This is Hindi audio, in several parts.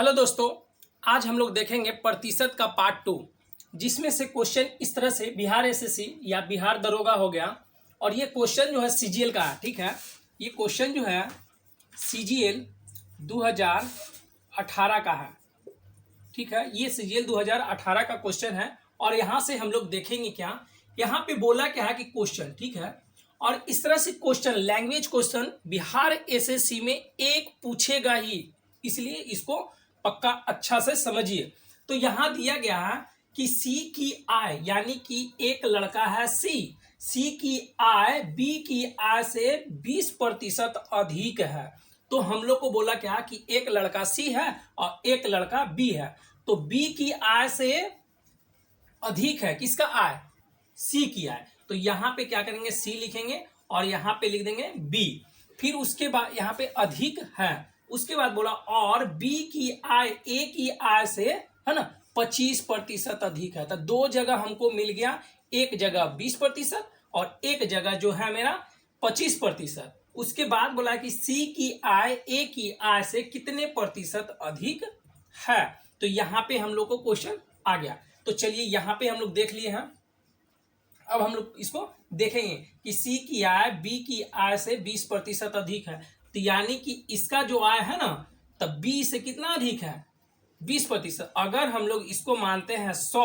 हेलो दोस्तों, आज हम लोग देखेंगे प्रतिशत का पार्ट 2, जिसमें से क्वेश्चन इस तरह से बिहार एसएससी या बिहार दरोगा हो गया। और ये क्वेश्चन जो है सीजीएल का है। ठीक है, ये क्वेश्चन जो है सीजीएल 2018 का है। ठीक है, ये सीजीएल 2018 का क्वेश्चन है। और यहाँ से हम लोग देखेंगे क्या, यहाँ पे बोला क्या है कि क्वेश्चन, ठीक है, और इस तरह से question language question Bihar SSC में एक पूछेगा ही, इसलिए इसको पक्का अच्छा से समझिए। तो यहां दिया गया है कि सी की आय, यानी कि एक लड़का है सी की आय बी की आय से 20% अधिक है। तो हम लोग को बोला क्या कि एक लड़का सी है और एक लड़का बी है। तो बी की आय से अधिक है किसका आय, सी की आय। तो यहां पे क्या करेंगे, सी लिखेंगे और यहां पे लिख देंगे बी। फिर उसके बाद यहां पे अधिक है, उसके बाद बोला और बी की आय ए की आय से, है ना, 25% अधिक है। तो दो जगह हमको मिल गया, एक जगह 20% और एक जगह जो है मेरा 25%। उसके बाद बोला कि सी की आय ए की आय से कितने प्रतिशत अधिक है। तो यहां पे हम लोग को क्वेश्चन आ गया। तो चलिए यहां पे हम लोग देख लिए हैं। अब हम लोग इसको देखेंगे कि सी की आय बी की आय से 20% अधिक है। तो यानी कि इसका जो आय है ना, तब बी से कितना अधिक है, 20%। अगर हम लोग इसको मानते हैं 100,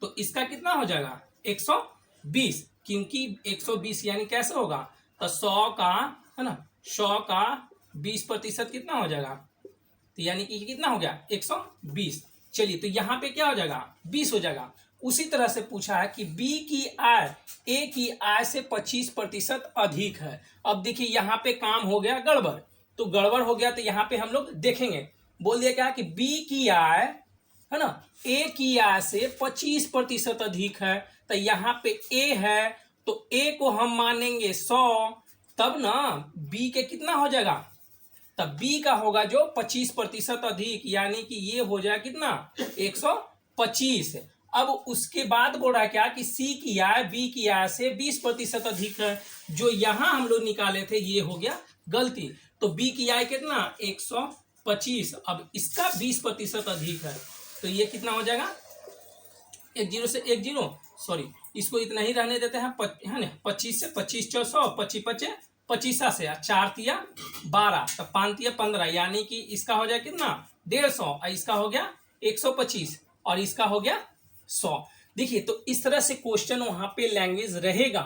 तो इसका कितना हो जाएगा 120, क्योंकि 120 यानी कैसे होगा, तो 100 का, है ना, 100 का 20% कितना हो जाएगा, तो यानी कि कितना हो गया 120। चलिए, तो यहां पे क्या हो जाएगा 20 हो जाएगा। उसी तरह से पूछा है कि बी की आय ए की आय से 25% अधिक है। अब देखिए यहां पे काम हो गया गड़बड़। तो गड़बड़ हो गया, तो यहां पे हम लोग देखेंगे। बोल दिया क्या कि बी की आय, है ना, ए की आय से 25% अधिक है। तो यहां पे ए है, तो ए को हम मानेंगे 100, तब ना बी के कितना हो जाएगा, तब बी का होगा जो 25% अधिक, यानी कि ये हो जाए कितना 125। अब उसके बाद बोल रहा है क्या कि सी की आय बी की आय से 20% अधिक है। जो यहां हम लोग निकाले थे ये हो गया गलती। तो बी की आय कितना 125, अब इसका 20% अधिक है। तो ये कितना हो जाएगा, एक जीरो से एक जीरो, सॉरी, इसको इतना ही रहने देते हैं, है ना, 25 से 25 चौ 100, 25 पचे 25 से 4 तिया 12, तो 5 तिया 15, यानी कि इसका हो जाए कितना 150 और इसका हो गया 125 और इसका हो गया 100। देखिए, तो इस तरह से क्वेश्चन वहां पे लैंग्वेज रहेगा।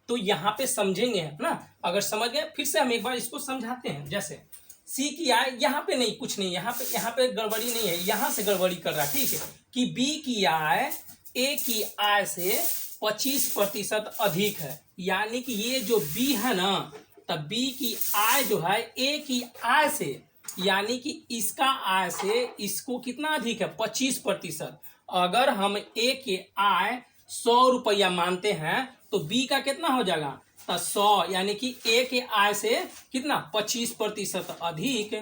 तो यहाँ पे समझेंगे ना, अगर समझ गए फिर से हम एक बार इसको समझाते हैं। जैसे सी की आय, यहाँ पे नहीं, कुछ नहीं, यहाँ पे गड़बड़ी नहीं है, यहां से गड़बड़ी कर रहा है। ठीक है, कि बी की आय ए की आय से 25% अधिक है, यानी कि ये जो बी है ना, तब बी की आय जो है ए की आय से, यानी कि इसका आय से इसको कितना अधिक है 25%। अगर हम ए के आय 100 रुपया मानते हैं, तो बी का कितना हो जाएगा, तो 100, यानी कि ए के आय से कितना 25% अधिक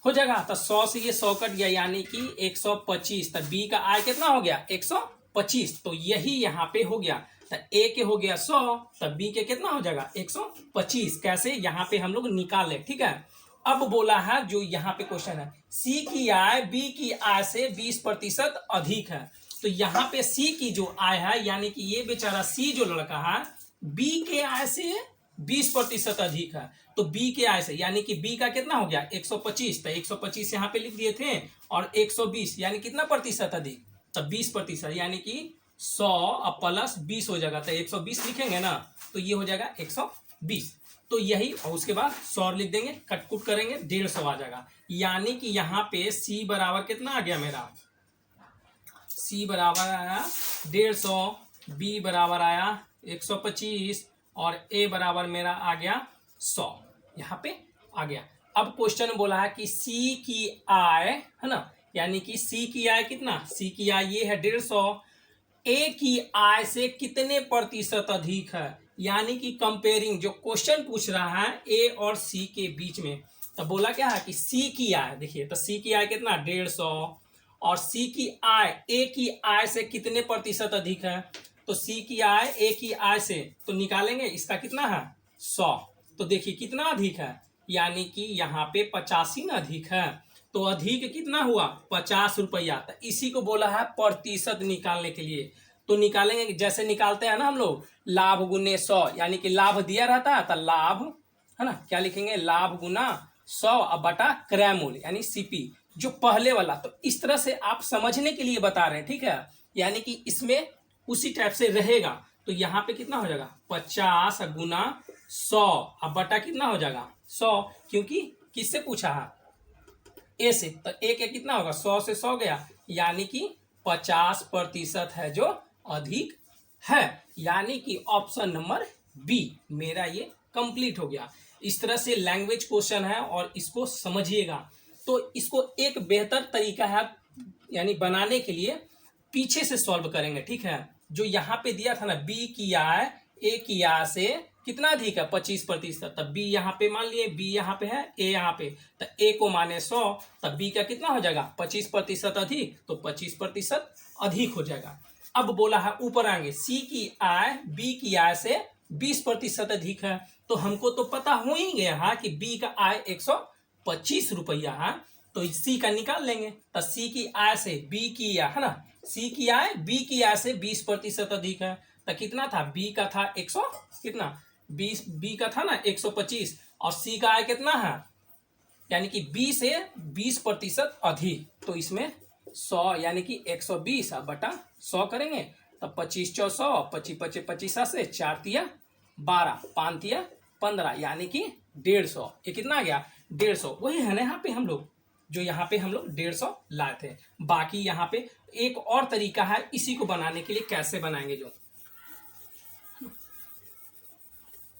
हो जाएगा। तो 100 से ये 100 कट गया, यानी कि 125। तो बी का आय कितना हो गया 125। तो यही यहाँ पे हो गया। तो ए के हो गया 100, तब बी के कितना हो जाएगा 125। कैसे, यहाँ पे हम लोग निकाले। ठीक है, अब बोला है जो यहाँ पे क्वेश्चन है, सी की आय बी की आय से 20% अधिक है। तो यहाँ पे सी की जो आय है, यानी कि ये बेचारा सी जो लड़का है, बी के आय से 20% अधिक है। तो बी के आय से, यानी कि बी का कितना हो गया 125, तो 125 यहाँ पे लिख दिए थे, और 120 यानी कितना प्रतिशत अधिक, तो 20%, यानी कि 100 और प्लस 20 हो जाएगा। तो 120 लिखेंगे ना, तो ये हो जाएगा 120। तो यही, और उसके बाद 100 लिख देंगे, कटकुट करेंगे 150 आ जाएगा। यानी कि यहाँ पे सी बराबर कितना आ गया मेरा, सी बराबर आया 150, बी बराबर आया 125 और ए बराबर मेरा आ गया 100, यहाँ पे आ गया। अब क्वेश्चन बोला है कि सी की आय, है ना, यानी कि सी की आय कितना, सी की आय ये है 150, ए की आय से कितने प्रतिशत अधिक है, यानी कि कंपेयरिंग, जो क्वेश्चन पूछ रहा है ए और सी के बीच में। तो बोला क्या है कि सी की आय, देखिए, तो सी की आय कितना 150 और सी की आय ए की आय से कितने प्रतिशत अधिक है। तो सी की आय ए की आय से, तो निकालेंगे, इसका कितना है 100। तो देखिए कितना अधिक है, यानी कि यहाँ पे 85 अधिक है। तो अधिक कितना हुआ 50 रुपया। तो इसी को बोला है प्रतिशत निकालने के लिए। तो निकालेंगे जैसे निकालते हैं ना हम लोग, लाभ गुने 100, यानी कि लाभ दिया रहता है तो लाभ, है ना, क्या लिखेंगे, लाभ गुना 100 बटा क्रय मूल्य यानी सीपी, जो पहले वाला। तो इस तरह से आप समझने के लिए बता रहे हैं, ठीक है, यानी कि इसमें उसी टाइप से रहेगा। तो यहाँ पे कितना हो जाएगा 50 गुना 100 अब बटा कितना हो जाएगा 100, क्योंकि किससे पूछा है, ए से। तो ए का कितना होगा 100 से 100 गया, यानी कि 50% है जो अधिक है, यानी कि ऑप्शन नंबर बी मेरा ये कंप्लीट हो गया। इस तरह से लैंग्वेज क्वेश्चन है और इसको समझिएगा। तो इसको एक बेहतर तरीका है यानी बनाने के लिए, पीछे से सॉल्व करेंगे, ठीक है। जो यहाँ पे दिया था ना, बी की आय ए की आय से कितना अधिक है 25%, तब बी यहाँ पे मान लिए, बी यहाँ पे है, ए यहाँ पे, तो ए को माने 100, तब बी का कितना हो जाएगा 25% अधिक, तो 25% अधिक हो जाएगा। अब बोला है ऊपर आएंगे, सी की आय बी की आय से 20% अधिक है। तो हमको तो पता हो ही गया है कि बी का आय 125 रुपया है, तो सी का निकाल लेंगे। तो सी की आय से बी की आय, है ना, सी की आय बी की आय से 20% अधिक है। तो कितना था, बी का था 100 कितना 20, बी का था ना 125, और सी का आय कितना है, यानी कि बी से 20% अधिक। तो इसमें 100 यानी कि 120 बटा 100 करेंगे, तब 25 चौ 100, 25 25 25 से 4 तिया 12, 5 तिया 15, यानी कि 150। ये कितना आ गया 150। वही है ना यहाँ पे हम लोग, जो यहाँ पे हम लोग 150 लाए थे। बाकी यहाँ पे एक और तरीका है इसी को बनाने के लिए, कैसे बनाएंगे जो,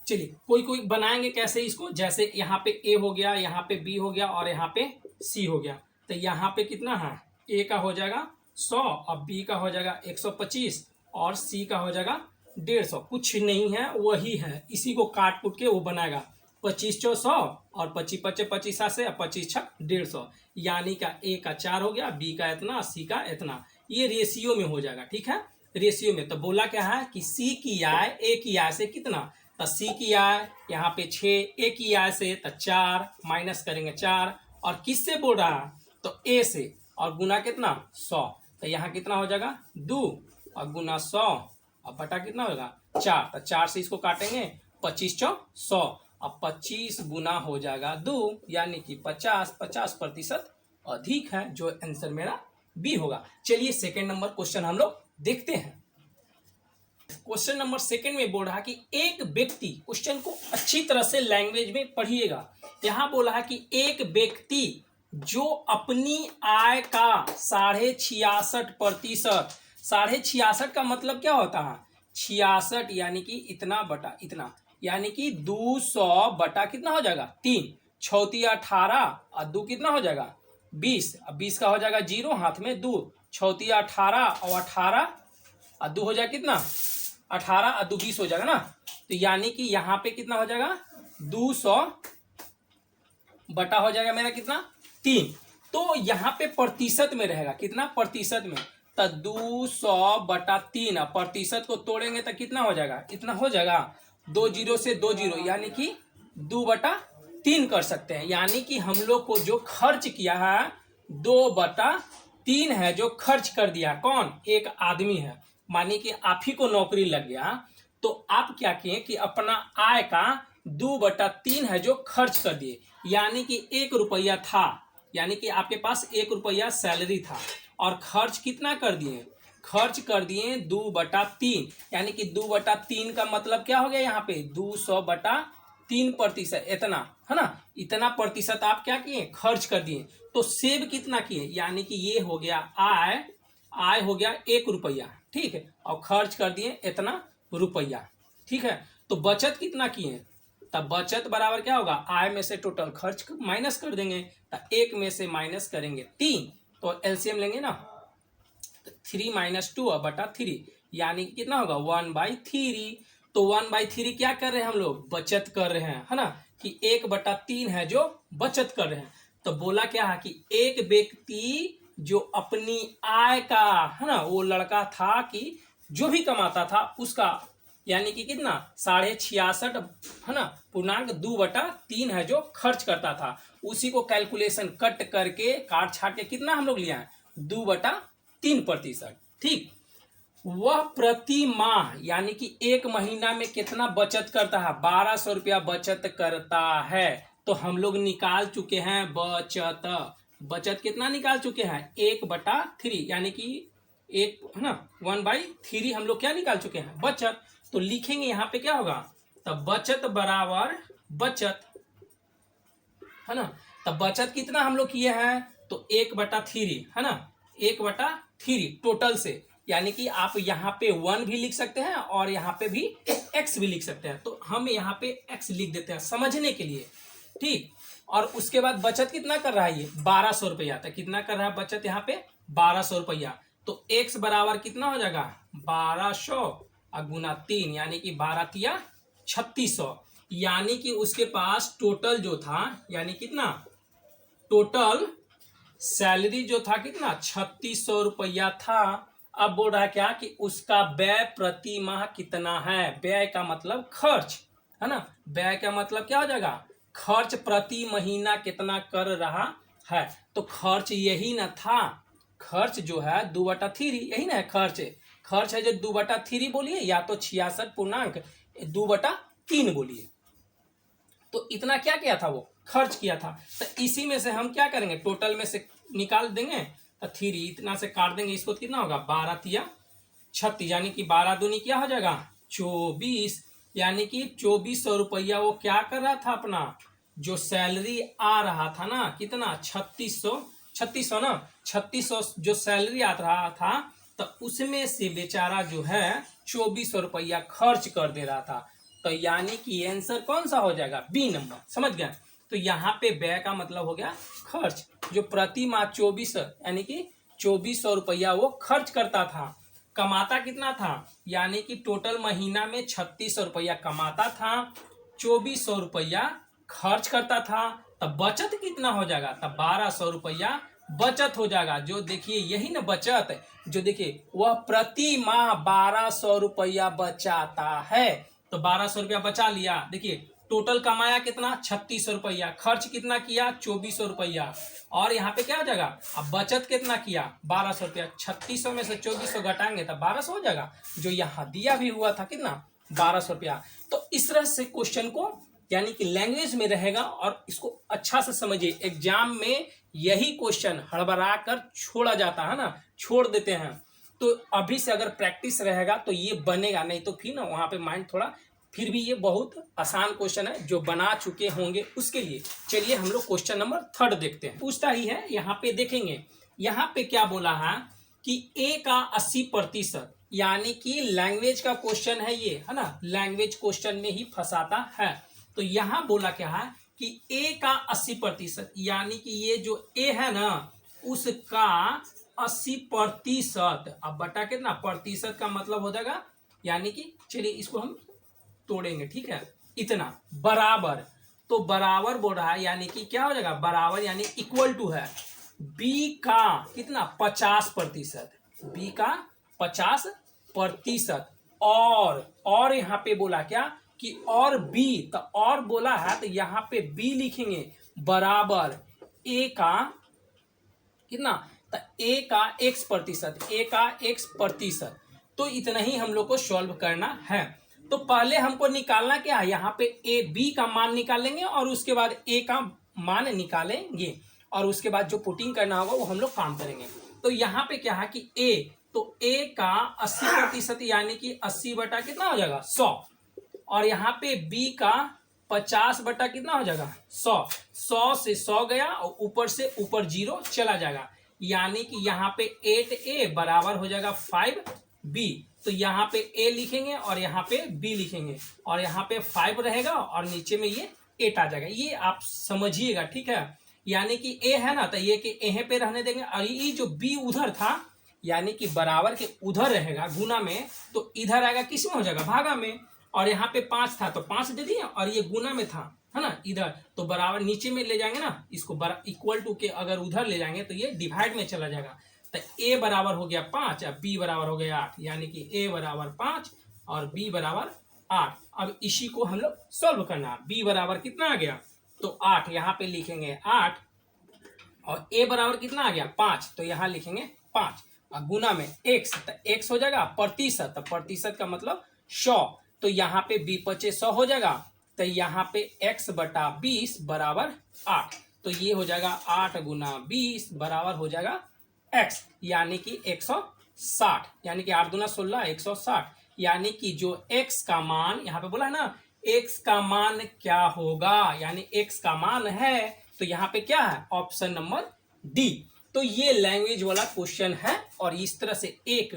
चलिए कोई कोई बनाएंगे कैसे इसको, जैसे यहाँ पे ए हो गया, यहाँ पे बी हो गया और यहाँ पे सी हो गया। तो यहाँ पे कितना है, ए का हो जाएगा 100 और बी का हो जाएगा 125 और सी का हो जाएगा 150। कुछ नहीं है, वही है, इसी को काट कूट के वो बनाएगा 25 चौ 100 और 25 25 25 से 25 छक 150, यानी का ए का 4 हो गया, बी का इतना, सी का इतना। ये रेशियो में हो जाएगा, ठीक है, रेशियो में। तो बोला क्या है कि सी की आय ए की आय से कितना, तो सी की आय यहाँ पे 6, ए की आय से तो 4 माइनस करेंगे 4, और किससे बोल रहा है, तो ए से, और गुना कितना 100। तो यहाँ कितना हो जाएगा 2 और गुना 100 और बटा कितना होगा 4। तो 4 से इसको काटेंगे, 25 चौ 100 और 25 गुना हो जाएगा 2, यानी कि 50% अधिक है, जो आंसर मेरा बी होगा। चलिए सेकेंड नंबर क्वेश्चन हम लोग देखते हैं। क्वेश्चन नंबर सेकंड में बोल रहा है कि एक व्यक्ति, क्वेश्चन को अच्छी तरह से लैंग्वेज में पढ़िएगा। यहां बोला है कि एक व्यक्ति जो अपनी आय का 66.5%, 66.5 का मतलब क्या होता है 66 यानी कि इतना बटा इतना, यानी कि 200 बटा कितना हो जाएगा 3, 6 18 और 2 कितना हो जाएगा 20, अब 20 का हो जाएगा 0, हाथ में 2, 6 18 और 18 और 2 हो जाएगा कितना 18 और 2 20 हो जाएगा ना। तो यानी कि यहाँ पे कितना हो जाएगा 200 बटा हो जाएगा मेरा कितना 3। तो यहाँ पे प्रतिशत में रहेगा, कितना प्रतिशत में, तो 200 बटा 3, प्रतिशत को तोड़ेंगे तो कितना हो जाएगा, इतना हो जाएगा 2 0 से 2 0, यानी कि 2 बटा 3 कर सकते हैं। यानी कि हम लोग को जो खर्च किया है 2 बटा 3 है, जो खर्च कर दिया कौन, एक आदमी है, मानिए कि आप ही को नौकरी लग गया, तो आप क्या किए कि अपना आय का 2 बटा 3 है जो खर्च कर दिए, यानी कि 1 रुपया था, यानी कि आपके पास 1 रुपया सैलरी था और खर्च कितना कर दिए, खर्च कर दिए 2 बटा 3, यानी कि 2 बटा 3 का मतलब क्या हो गया यहाँ पे 200 बटा 3%, इतना है ना, इतना प्रतिशत आप क्या किए खर्च कर दिए। तो सेव कितना किए, यानी कि ये हो गया आय हो गया 1 रुपया, ठीक है, और खर्च कर दिए इतना रुपया, ठीक है। तो बचत कितना किए, तब बचत बराबर क्या होगा, आय में से टोटल खर्च माइनस कर देंगे, तो 1 में से माइनस करेंगे 3, तो एलसीएम लेंगे ना, 3 - 2 बटा 3, यानी कि कितना होगा 1/3। तो 1/3 क्या कर रहे हैं हम लोग, बचत कर रहे हैं, है ना, कि 1 बटा 3 है जो बचत कर रहे हैं। तो बोला क्या है कि एक व्यक्ति जो अपनी आय का, है ना, वो लड़का था कि जो भी कमाता था उसका यानी कि कितना 66.5 है ना पूर्णांक 2/3 है जो खर्च करता था। उसी को कैलकुलेशन कट करके काट छाट के कितना हम लोग लिया है 2/3%। ठीक, वह प्रति माह यानी कि एक महीना में कितना बचत करता है 1200 रुपया बचत करता है। तो हम लोग निकाल चुके हैं बचत कितना निकाल चुके हैं 1/3 यानी कि एक है ना 1/3 हम लोग क्या निकाल चुके हैं बचत। तो लिखेंगे यहाँ पे क्या होगा तब बचत बराबर बचत है ना। तब बचत कितना हम लोग किए हैं तो 1/3 है ना 1/3 टोटल से, यानी कि आप यहाँ पे 1 भी लिख सकते हैं और यहाँ पे भी x भी लिख सकते हैं। तो हम यहाँ पे x लिख देते हैं समझने के लिए। ठीक, और उसके बाद बचत कितना कर रहा है ये 1200 रुपया। तो कितना कर रहा है बचत यहाँ पे 1200 रुपया। तो x बराबर कितना हो जाएगा 1200 गुना 3 यानी कि 12×3 3600। यानी कि उसके पास टोटल जो था यानी कितना टोटल सैलरी जो था कितना 3600 रुपया था। अब बोल रहा है क्या कि उसका व्यय प्रति माह कितना है। व्यय का मतलब खर्च है ना, व्यय का मतलब क्या हो जाएगा खर्च प्रति महीना कितना कर रहा है। तो खर्च यही ना था, खर्च जो है 2/3 यही ना है खर्च है जो 2/3 बोलिए या तो 66.2/3 बोलिए। तो इतना क्या किया था वो खर्च किया था। तो इसी में से हम क्या करेंगे टोटल में से निकाल देंगे तो 3 इतना से काट देंगे इसको कितना होगा 12×3 36 यानी कि 12 दूनी क्या हो जाएगा 24 यानी कि 2400 रुपया वो क्या कर रहा था अपना जो सैलरी आ रहा था ना कितना 3600 ना 3600 जो सैलरी आ रहा था तो उसमें से बेचारा जो है 2400 रुपया खर्च कर दे रहा था। तो यानी कि आंसर कौन सा हो जाएगा बी नंबर, समझ गए। तो यहाँ पे व्यय का मतलब हो गया खर्च जो प्रति माह 24 यानी कि 2400 रुपया वो खर्च करता था। कमाता कितना था यानी कि टोटल महीना में 3600 रुपया कमाता था 2400 रुपया खर्च करता था। तब बचत कितना हो जाएगा तब 1200 रुपया बचत हो जाएगा। जो देखिए यही ना बचत जो देखिए वह प्रति माह 1200 रुपया बचाता है। तो 1200 रुपया बचा लिया। देखिए टोटल कमाया कितना 3600 रुपया, खर्च कितना किया 2400 रुपया और यहाँ पे क्या हो जाएगा अब बचत कितना किया 1200 रुपया। 3600 में से 2400 घटाएंगे तब 1200 हो जाएगा जो यहाँ दिया भी हुआ था कितना 1200 रुपया। तो इस तरह से क्वेश्चन को यानी कि लैंग्वेज में रहेगा और इसको अच्छा से समझिए। एग्जाम में यही क्वेश्चन हड़बड़ा कर छोड़ा जाता है ना, छोड़ देते हैं। तो अभी से अगर प्रैक्टिस रहेगा तो ये बनेगा, नहीं तो फिर ना वहां पे माइंड थोड़ा फिर भी ये बहुत आसान क्वेश्चन है जो बना चुके होंगे उसके लिए। चलिए हम लोग क्वेश्चन नंबर 3 देखते हैं। पूछता ही है यहाँ पे देखेंगे यहाँ पे क्या बोला है कि a का 80% यानी कि लैंग्वेज का क्वेश्चन है ये है ना, लैंग्वेज क्वेश्चन में ही फंसाता है। तो यहाँ बोला क्या है कि a का 80% यानी कि ये जो a है ना उसका 80%। अब बटा कितना प्रतिशत का मतलब हो जाएगा यानी कि चलिए इसको हम तोड़ेंगे ठीक है इतना बराबर। तो बराबर बोल रहा है यानी कि क्या हो जाएगा बराबर यानी इक्वल टू है b का कितना 50%, b का 50% और यहाँ पे बोला क्या कि और b। तो और बोला है तो यहाँ पे b लिखेंगे बराबर a का कितना तो a का x%, a का x%। तो इतना ही हम लोग को सॉल्व करना है। तो पहले हमको निकालना क्या है यहाँ पे a b का मान निकालेंगे और उसके बाद a का मान निकालेंगे और उसके बाद जो पुटिंग करना होगा वो हम लोग काम करेंगे। तो यहाँ पे क्या है कि a तो a का 80% यानी कि 80 बटा कितना हो जाएगा 100 और यहाँ पे b का 50 बटा कितना हो जाएगा 100 से 100 गया और ऊपर से ऊपर 0 चला जाएगा यानी कि यहाँ पे 8a बराबर हो जाएगा 5b। तो यहाँ पे a लिखेंगे और यहाँ पे b लिखेंगे और यहाँ पे 5 रहेगा और नीचे में ये 8 आ जाएगा। ये आप समझिएगा ठीक है। यानी कि a है ना तो ये कि a पे रहने देंगे और ये जो b उधर था यानी कि बराबर के उधर रहेगा गुना में तो इधर आएगा किस में हो जाएगा भागा में। और यहाँ पे 5 था तो 5 दे दिए और ये गुना में था है ना इधर तो बराबर नीचे में ले जाएंगे ना इसको इक्वल टू के अगर उधर ले जाएंगे तो ये डिवाइड में चला जाएगा। तो a बराबर हो गया 5 और b बराबर हो गया 8 यानी कि a बराबर 5 और b बराबर 8। अब इसी को हम लोग सॉल्व करना। b बराबर कितना आ गया, तो 8, यहाँ पे लिखेंगे 8, और a बराबर कितना आ गया 5, तो यहाँ लिखेंगे 5, और गुना में x, तो x हो जाएगा प्रतिशत, तो प्रतिशत का मतलब 100, तो यहाँ पे b पचे 100 हो जाएगा, तो यहाँ पे x बटा 20 बराबर 8, तो ये हो जाएगा 8 गुना 20 बराबर हो जाएगा x, यानी कि 160, यानी कि 8 दूना 16 160, यानी कि जो x का मान यहाँ पे बोला है ना, x का मान क्या होगा, यानी x का मान है, तो यहाँ पे क्या है, ऑप्शन नंबर डी। तो ये लैंग्वेज वाला क्वेश्चन है, और इस तरह से एक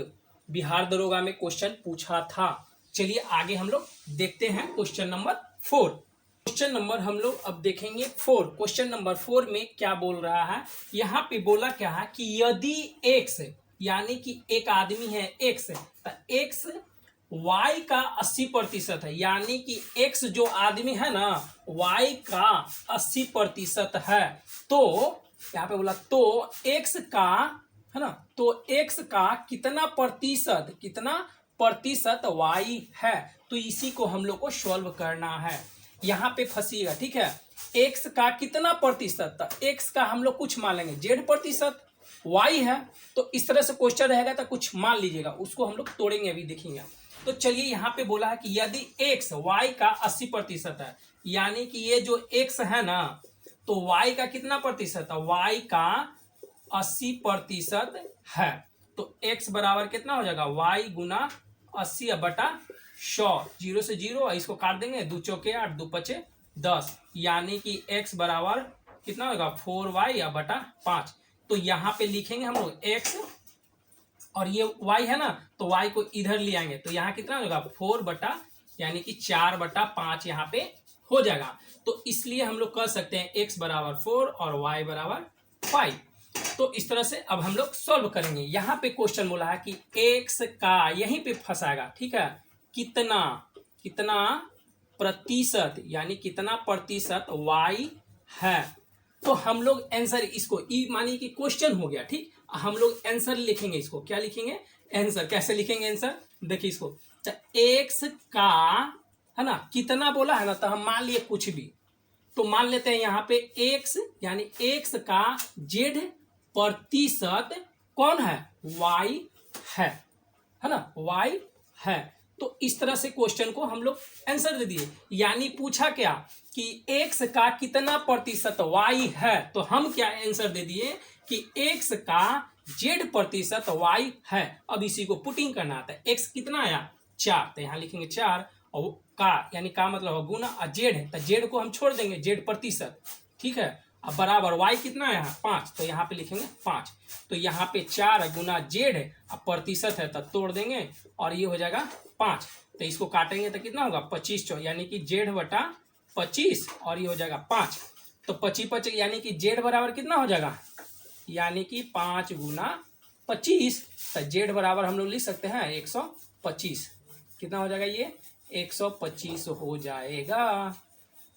बिहार दरोगा में क्वेश्चन पूछा था। चलिए आगे हम लोग देखते हैं क्वेश्चन नंबर 4। क्वेश्चन नंबर हम लोग अब देखेंगे 4। क्वेश्चन नंबर 4 में क्या बोल रहा है, यहाँ पे बोला क्या है कि यदि x, यानी कि एक आदमी है x, तो x y का 80% है, यानी कि x जो आदमी है ना y का 80% है, तो यहाँ पे बोला तो x का है ना, तो x का कितना प्रतिशत y है, तो इसी को हम लोग को सॉल्व करना है। यहाँ पे फंसीगा, ठीक है, x का कितना प्रतिशत, x का हम लोग कुछ मान लेंगे z%, y है, तो इस तरह से क्वेश्चन रहेगा तो कुछ मान लीजिएगा, उसको हम लोग तोड़ेंगे अभी देखेंगे। तो चलिए यहाँ पे बोला है कि यदि x y का 80% है, यानी कि ये जो x है ना, तो y का कितना प्रतिशत है, y का 80% है, तो x बराबर कितना हो जाएगा, y गुना 80 बटा 100, 0 से 0, इसको काट देंगे, 2 चौके 8, 2 पचे 10, यानी कि x बराबर कितना होगा 4y बटा 5। तो यहाँ पे लिखेंगे हम लोग x, और ये y है ना, तो y को इधर ले आएंगे, तो यहाँ कितना होगा 4 बटा, यानी कि 4 बटा 5 यहाँ पे हो जाएगा। तो इसलिए हम लोग कर सकते हैं x बराबर 4 और y बराबर 5। तो इस तरह से अब हम लोग सॉल्व करेंगे। यहाँ पे क्वेश्चन बोला है कि x का, यहीं पे फंसाएगा, ठीक है, कितना प्रतिशत, यानी कितना प्रतिशत y है, तो हम लोग आंसर इसको मानिए कि क्वेश्चन हो गया, ठीक, हम लोग आंसर लिखेंगे, इसको क्या लिखेंगे, आंसर कैसे लिखेंगे आंसर, देखिए इसको, x का है ना, कितना बोला है ना, तो हम मान लिए कुछ भी, तो मान लेते हैं यहाँ पे x, यानी x का z% कौन है, y है ना, y है। तो इस तरह से क्वेश्चन को हम लोग आंसर दे दिए, यानी पूछा क्या कि x का कितना प्रतिशत y है, तो हम क्या आंसर दे दिए कि x का z% y है। अब इसी को पुटिंग करना आता है, x कितना आया 4, तो यहाँ लिखेंगे 4, और का यानी का मतलब गुना, और z है तो z को हम छोड़ देंगे, z%, ठीक है, अब बराबर y कितना है 5, तो यहाँ पे लिखेंगे 5, तो यहाँ पे 4 गुना z है, अब प्रतिशत है तो तोड़ देंगे, और ये हो जाएगा 5, तो इसको काटेंगे तो कितना होगा 25, यानी कि z बटा 25, और ये हो जाएगा 5, तो 25 यानी कि z बराबर कितना हो जाएगा, यानी कि 5 गुना 25, तो z बराबर हम लोग लिख सकते हैं 125, कितना हो जाएगा ये 125 हो जाएगा।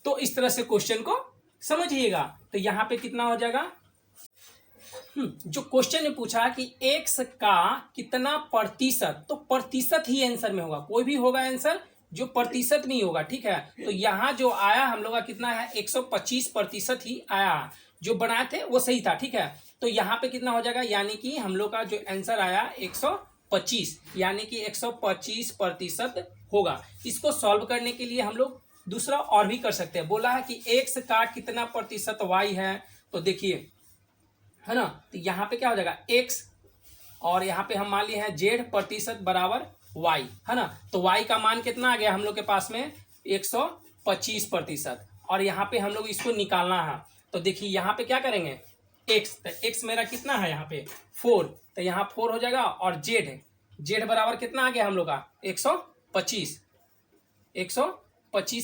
तो इस तरह से क्वेश्चन को समझिएगा। तो यहाँ पे कितना हो जाएगा, जो क्वेश्चन ने पूछा कि x का कितना प्रतिशत, तो प्रतिशत ही आंसर में होगा, कोई भी होगा आंसर जो प्रतिशत नहीं होगा, ठीक है। तो यहाँ जो आया हम लोग का कितना है 125% ही आया, जो बनाए थे वो सही था, ठीक है। तो यहाँ पे कितना हो जाएगा, यानी कि हम लोग का जो आंसर आया 125, यानी कि 125% होगा। इसको सॉल्व करने के लिए हम लोग दूसरा और भी कर सकते हैं। बोला है कि x का कितना प्रतिशत y है, तो देखिए है ना, तो यहाँ पे क्या हो जाएगा x, और यहाँ पे हम मान लिए हैं z% बराबर y, है ना, तो y का मान कितना आ गया हम लोग के पास में 125%, और यहाँ पे हम लोग इसको निकालना है। तो देखिए यहाँ पे क्या करेंगे x, तो x मेरा कितना है यहाँ पे 4, तो यहाँ 4 हो जाएगा, और z बराबर कितना आ गया हम लोग का 125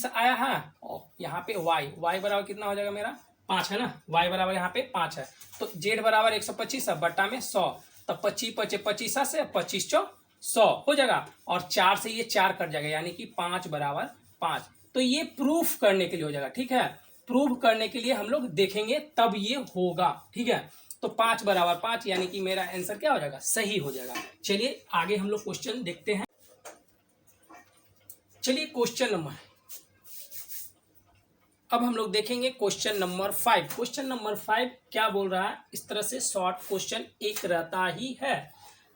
आया है, और यहाँ पे y बराबर कितना हो जाएगा मेरा 5 है ना, y बराबर यहाँ पे 5 है, तो z बराबर 125 है, बट्टा में 100, तो 25 से 25 चौ 100 हो जाएगा, और 4 से ये 4 कट जाएगा, यानी कि 5 बराबर 5। तो ये प्रूफ करने के लिए हो जाएगा, ठीक है, प्रूफ करने के लिए हम लोग देखेंगे तब ये होगा, ठीक है। तो 5 बराबर 5, यानी कि मेरा आंसर क्या हो जाएगा, सही हो जाएगा। चलिए आगे हम लोग क्वेश्चन देखते हैं। चलिए क्वेश्चन नंबर, अब हम लोग देखेंगे क्वेश्चन नंबर 5। क्वेश्चन नंबर 5 क्या बोल रहा है, इस तरह से शॉर्ट क्वेश्चन एक रहता ही है।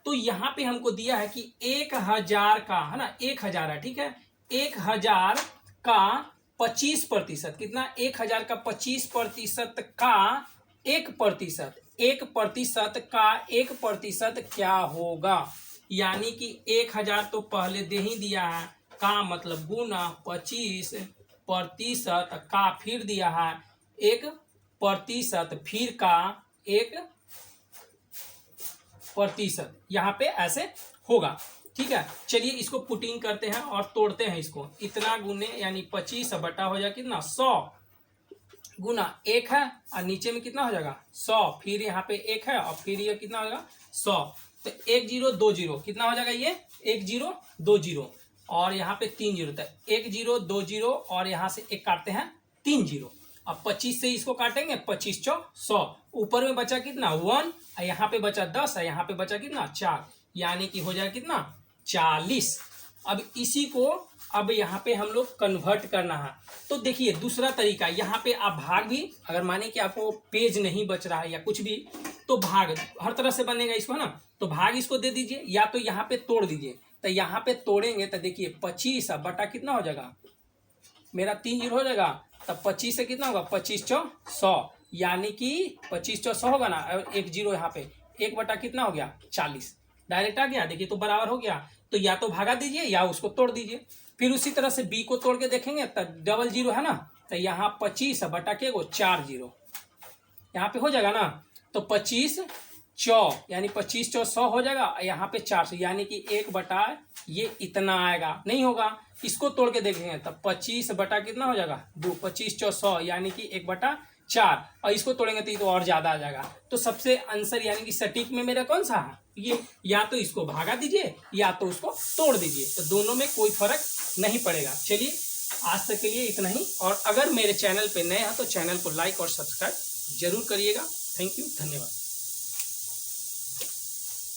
तो यहाँ पे हमको दिया है कि 1000 का, है ना, 1000 है, ठीक है, 1000 का 25%, कितना, 1000 का 25% का 1%, 1% का 1% क्या होगा, यानी कि 1000 तो पहले दे ही दिया है, का मतलब गुना 25% का फिर दिया है 1%, फिर का 1%, यहाँ पे ऐसे होगा, ठीक है। चलिए इसको पुटिंग करते हैं और तोड़ते हैं इसको, इतना गुने यानी 25 बटा हो जाएगा कितना 100, गुना 1 है और नीचे में कितना हो जाएगा 100, फिर यहाँ पे 1 है और फिर ये कितना हो जाएगा 100, तो 1 0 2 0 कितना हो जाएगा ये 1 0 2 0 और यहाँ पे 3 0, तो 1 0 2 0 और यहाँ से 1 काटते हैं 3 0। अब 25 से इसको काटेंगे, 25 चौ 100, ऊपर में बचा कितना 1, यहाँ पे बचा 10 है, यहाँ पे बचा कितना 4, यानी कि हो जाएगा कितना 40। अब इसी को अब यहाँ पे हम लोग कन्वर्ट करना है। तो देखिए दूसरा तरीका, यहाँ पे आप भाग भी, अगर माने कि आपको पेज नहीं बच रहा है या कुछ भी, तो भाग हर तरह से बनेगा इसको, है ना, तो भाग इसको दे दीजिए या तो यहाँ पे तोड़ दीजिए। तो यहाँ पे तोड़ेंगे तो देखिए 25 बटा कितना हो जाएगा, मेरा 3 0 हो जाएगा, तब 25 से कितना होगा 25 चौ 100, यानी कि 25 चौ 100 होगा ना, और 1 0 यहाँ पे 1 बटा कितना हो गया 40, डायरेक्ट आ गया, देखिए तो बराबर हो गया। तो या तो भागा दीजिए या उसको तोड़ दीजिए। फिर उसी तरह से बी को तोड़ के देखेंगे, तब डबल 0 है ना, तो यहाँ 25 बटा के 4 0 यहाँ पे हो जाएगा ना, तो 25 चौ यानी 25 चौ 100 हो जाएगा, यहाँ पे 400, यानी कि 1 बटा ये इतना आएगा, नहीं होगा। इसको तोड़ के देखेंगे तब 25 बटा कितना हो जाएगा 2, 25 चौ 100 यानी कि 1 बटा 4, और इसको तोड़ेंगे तो ये तो और ज्यादा आ जाएगा। तो सबसे आंसर यानी कि सटीक में मेरा कौन सा है ये, या तो इसको भागा दीजिए या तो उसको तोड़ दीजिए, तो दोनों में कोई फर्क नहीं पड़ेगा। चलिए आज तक के लिए इतना ही, और अगर मेरे चैनल पे नए हैं तो चैनल को लाइक और सब्सक्राइब जरूर करिएगा। थैंक यू, धन्यवाद।